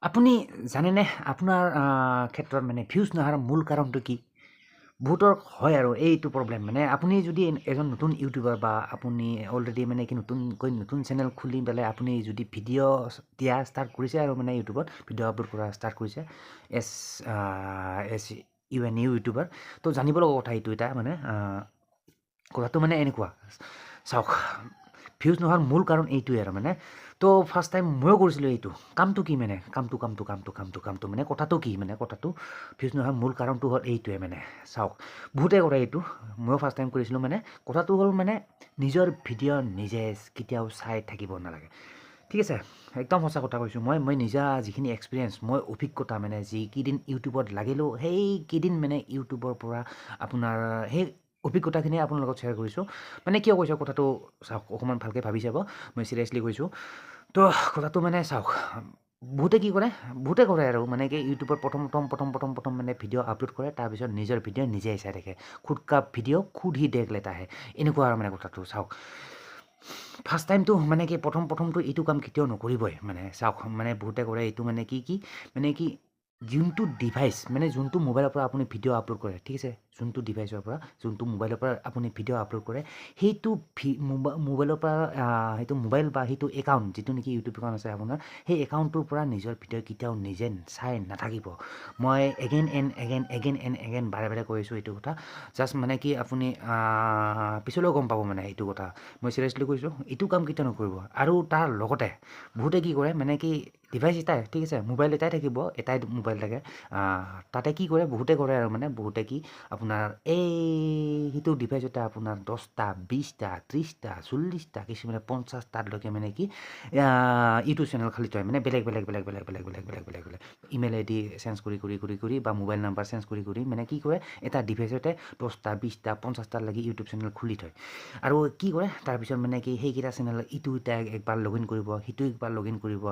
আপুনি জানেনে আপোনাৰ ক্ষেত্ৰত মানে ভিউজ নহাৰ মূল কাৰণটো কি? বহুতৰ হয় আৰু এইটো প্ৰব্লেম মানে আপুনি যদি এজন নতুন ইউটিউবাৰ বা আপুনি অলৰেডি মানে কি নতুন চেনেল খুলি পেলাই আপুনি যদি ভিডিঅ' দিয়া ষ্টাৰ্ট কৰিছে আৰু মানে ইউটিউবত ভিডিঅ' আপলোড কৰা ষ্টাৰ্ট কৰিছে S S U N YouTuber তো জানিব লগা কথা এইটো এটা মানে কথাটো মানে এনেকুৱা চাওক ভিউজ নোহোৱাৰ মূল কাৰণ এইটোৱে আৰু মানে তো ফাৰ্ষ্ট টাইম ময়ো কৰিছিলোঁ এইটো কামটো কি মানে কামটো মানে কথাটো কি মানে কথাটো ভিউজ নোহোৱাৰ মূল কাৰণটো হ'ল এইটোৱে মানে চাওক বহুতে কৰে এইটো ময়ো ফাৰ্ষ্ট টাইম কৰিছিলোঁ মানে কথাটো হ'ল মানে নিজৰ ভিডিঅ' নিজে কেতিয়াও চাই থাকিব নালাগে ঠিক আছে একদম সঁচা কথা কৈছোঁ মই নিজা যিখিনি এক্সপিৰিয়েঞ্চ মই অভিজ্ঞতা মানে যিকেইদিন ইউটিউবত লাগিলোঁ সেইকেইদিন মানে ইউটিউবৰ পৰা আপোনাৰ সেই অভিজ্ঞতাখিনি আপোনাৰ লগত শ্বেয়াৰ কৰিছোঁ মানে কিয় কৈছোঁ কথাটো চাওক অকণমান ভালকৈ ভাবি চাব মই চিৰিয়াছলি কৈছোঁ তো কথাটো মানে চাওক বহুতে কৰে আৰু মানে কি ইউটিউবত প্ৰথম মানে ভিডিঅ' আপলোড কৰে তাৰপিছত নিজৰ ভিডিঅ' নিজেই চাই থাকে খুদ কা ভিডিঅ' খুদ হি দেখ লেতা হে এনেকুৱা আৰু মানে কথাটো চাওক ফাৰ্ষ্ট টাইমটো মানে কি প্ৰথমটো এইটো কাম কেতিয়াও নকৰিবই মানে চাওক মানে বহুতে কৰে এইটো মানে কি মানে কি যোনটো ডিভাইচ মানে যোনটো মোবাইলৰ পৰা আপুনি ভিডিঅ' আপলোড কৰে ঠিক আছে যোনটো ডিভাইচৰ পৰা যোনটো মোবাইলৰ পৰা আপুনি ভিডিঅ' আপলোড কৰে সেইটো মোবাইলৰ পৰা সেইটো মোবাইল বা সেইটো একাউণ্ট যিটো নেকি ইউটিউব একাউণ্ট আছে আপোনাৰ সেই একাউণ্টটোৰ পৰা নিজৰ ভিডিঅ' কেতিয়াও নিজে চাই নাথাকিব মই এগেইন এগেইন বাৰে কৈছোঁ এইটো কথা জাষ্ট মানে কি আপুনি পিছলৈও গম পাব মানে এইটো কথা মই চিৰিয়াছলি কৈছোঁ এইটো কাম কেতিয়াও নকৰিব আৰু তাৰ লগতে বহুতে কি কৰে মানে কি ডিভাইচ এটাই ঠিক আছে মোবাইল এটাই থাকিব এটাই মোবাইল থাকে তাতে কি কৰে বহুতে কৰে আৰু মানে বহুতে কি আপোনাৰ এই সেইটো ডিভাইচতে আপোনাৰ 10টা 20টা 30টা 40টা কিছুমানে 50টালৈকে মানে কি ইউটিউব চেনেল খালি থয় মানে বেলেগ ইমেইল আই ডি চেঞ্জ কৰি বা মোবাইল নাম্বাৰ চেঞ্জ কৰি মানে কি কৰে এটা ডিভাইচতে 10টা 20টা 50টালৈকে ইউটিউব চেনেল খুলি থয় আৰু কি কৰে তাৰপিছত মানে কি সেইকেইটা চেনেল ইটো এটা একবাৰ লগ ইন কৰিব সিটো একবাৰ লগ ইন কৰিব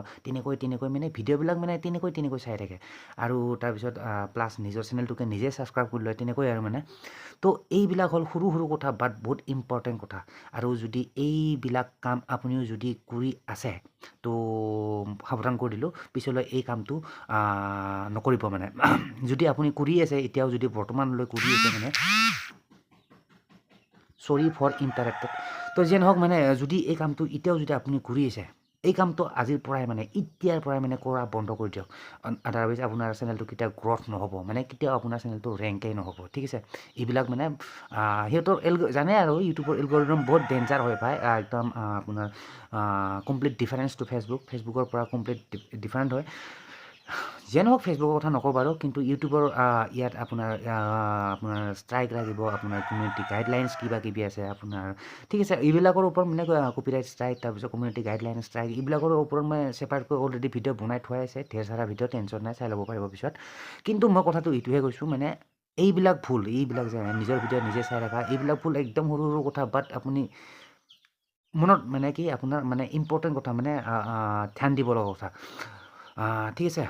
তেনেকৈ মানে ভিডিঅ'বিলাক মানে তেনেকৈ চাই থাকে আৰু তাৰপিছত প্লাছ নিজৰ চেনেলটোকে নিজে ছাবস্ক্ৰাইব কৰি লয় তেনেকৈ আৰু মানে তো এইবিলাক হ'ল সৰু কথা বাট বহুত ইম্পৰ্টেণ্ট কথা আৰু যদি এইবিলাক কাম আপুনিও যদি কৰি আছে তো সাৱধান কৰি দিলোঁ পিছলৈ এই কামটো নকৰিব মানে যদি আপুনি কৰি আছে এতিয়াও যদি বৰ্তমানলৈ কৰি আছে মানে চৰি ফৰ ইণ্টাৰেক্টেড তো যিয়ে নহওক মানে যদি এই কামটো এতিয়াও যদি আপুনি কৰি আছে এই কামটো আজিৰ পৰাই মানে এতিয়াৰ পৰাই মানে কৰা বন্ধ কৰি দিয়ক আদাৰৱাইজ আপোনাৰ চেনেলটো কেতিয়াও গ্ৰ'থ নহ'ব মানে কেতিয়াও আপোনাৰ চেনেলটো ৰেংকেই নহ'ব ঠিক আছে এইবিলাক মানে সিহঁতৰ জানে আৰু ইউটিউবৰ এলগৰিদম বহুত ডেঞ্জাৰ হয় ভাই একদম আপোনাৰ কমপ্লিট ডিফাৰেঞ্চ টু ফেচবুকৰ পৰা কমপ্লিট ডিফাৰেণ্ট হয় যিয়ে নহওক ফেচবুকৰ কথা নকওঁ বাৰু কিন্তু ইউটিউবৰ ইয়াত আপোনাৰ ষ্ট্ৰাইক লাগিব আপোনাৰ কমিউনিটি গাইডলাইনছ কিবি আছে আপোনাৰ ঠিক আছে এইবিলাকৰ ওপৰত মানে কপিৰাইট ষ্ট্ৰাইক তাৰপিছত কমিউনিটি গাইডলাইন ষ্ট্ৰাইক এইবিলাকৰ ওপৰত মই ছেপাৰেটকৈ অলৰেডি ভিডিঅ' বনাই থোৱাই আছে ঢেৰ সাৰা ভিডিঅ' টেনশ্যন নাই চাই ল'ব পাৰিব পিছত কিন্তু মই কথাটো এইটোহে কৈছোঁ মানে এইবিলাক ভুল এইবিলাক যে নিজৰ ভিডিঅ' নিজে চাই থকা এইবিলাক ভুল একদম সৰু কথা বাট আপুনি মনত মানে কি আপোনাৰ মানে ইম্পৰ্টেণ্ট কথা মানে ধ্যান দিব লগা কথা ঠিক আছে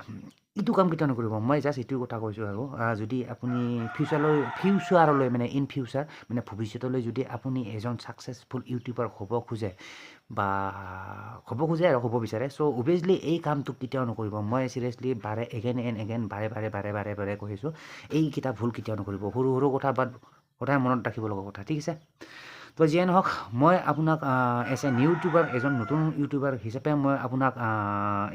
এইটো কাম কেতিয়াও নকৰিব মই জাষ্ট এইটো কথা কৈছোঁ আৰু যদি আপুনি ফিউচাৰলৈ মানে ইন ফিউচাৰ মানে ভৱিষ্যতলৈ যদি আপুনি এজন ছাকচেছফুল ইউটিউবাৰ হ'ব খোজে বা আৰু হ'ব বিচাৰে চ' অভিয়াছলি এই কামটো কেতিয়াও নকৰিব মই চিৰিয়াছলি এগেইন বাৰে কৈছোঁ এইকেইটা ভুল কেতিয়াও নকৰিব সৰু কথা বাট সদায় মনত ৰাখিব লগা কথা ঠিক আছে তো যিয়ে নহওক মই আপোনাক এজ এন ইউটিউবাৰ এজন নতুন ইউটিউবাৰ হিচাপে মই আপোনাক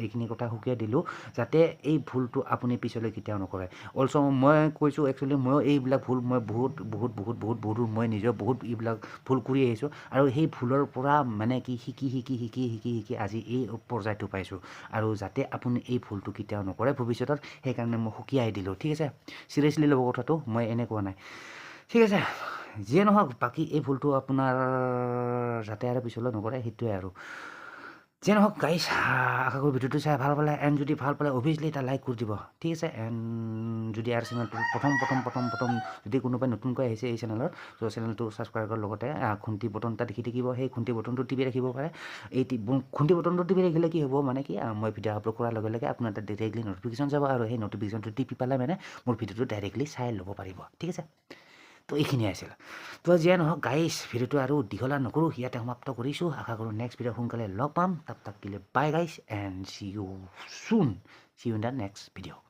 এইখিনি কথা সুকীয়াই দিলোঁ যাতে এই ভুলটো আপুনি পিছলৈ কেতিয়াও নকৰে অলছ' মই কৈছোঁ একচুৱেলি ময়ো এইবিলাক ভুল মই বহুত মই নিজেও বহুত এইবিলাক ভুল কৰি আহিছোঁ আৰু সেই ভুলৰ পৰা মানে কি শিকি আজি এই পৰ্যায়টো পাইছোঁ আৰু যাতে আপুনি এই ভুলটো কেতিয়াও নকৰে ভৱিষ্যতত সেইকাৰণে মই সুকীয়াই দিলোঁ ঠিক আছে চিৰিয়াছলি ল'ব কথাটো মই এনে কোৱা নাই ঠিক আছে যিয়ে নহওক বাকী এই ভুলটো আপোনাৰ যাতে আৰু পিছলৈ নকৰে সেইটোৱে আৰু যিয়ে নহওক গাইজ আশা কৰোঁ ভিডিঅ'টো চাই ভাল পালে এণ্ড যদি ভাল পালে অভিয়াছলি এটা লাইক কৰি দিব ঠিক আছে এণ্ড যদি আৰু চেনেলটো প্ৰথম যদি কোনোবাই নতুনকৈ আহিছে এই চেনেলত চ' চেনেলটো ছাবস্ক্ৰাইব কৰাৰ লগতে খুন্তি বটন এটা দেখি থাকিব সেই খুন্তি বটনটো টিপি ৰাখিব পাৰে এই খুন্তি বটনটো টিপি ৰাখিলে কি হ'ব মানে কি মই ভিডিঅ' আপলোড কৰাৰ লগে লগে আপোনাৰ তাত ডাইৰেক্টলি নটিফিকেশ্যন যাব আৰু সেই নটিফিকেশ্যনটো টিপি পালে মানে মোৰ ভিডিঅ'টো ডাইৰেক্টলি চাই ল'ব পাৰিব ঠিক আছে তো এইখিনিয়ে আছিল তো যিয়ে নহওক গাইজ ভিডিঅ'টো আৰু দীঘলা নকৰোঁ ইয়াতে সমাপ্ত কৰিছোঁ আশা কৰোঁ নেক্সট ভিডিঅ' সোনকালে লগ পাম তাক দিলে বাই guys and C you soon See you in the next video.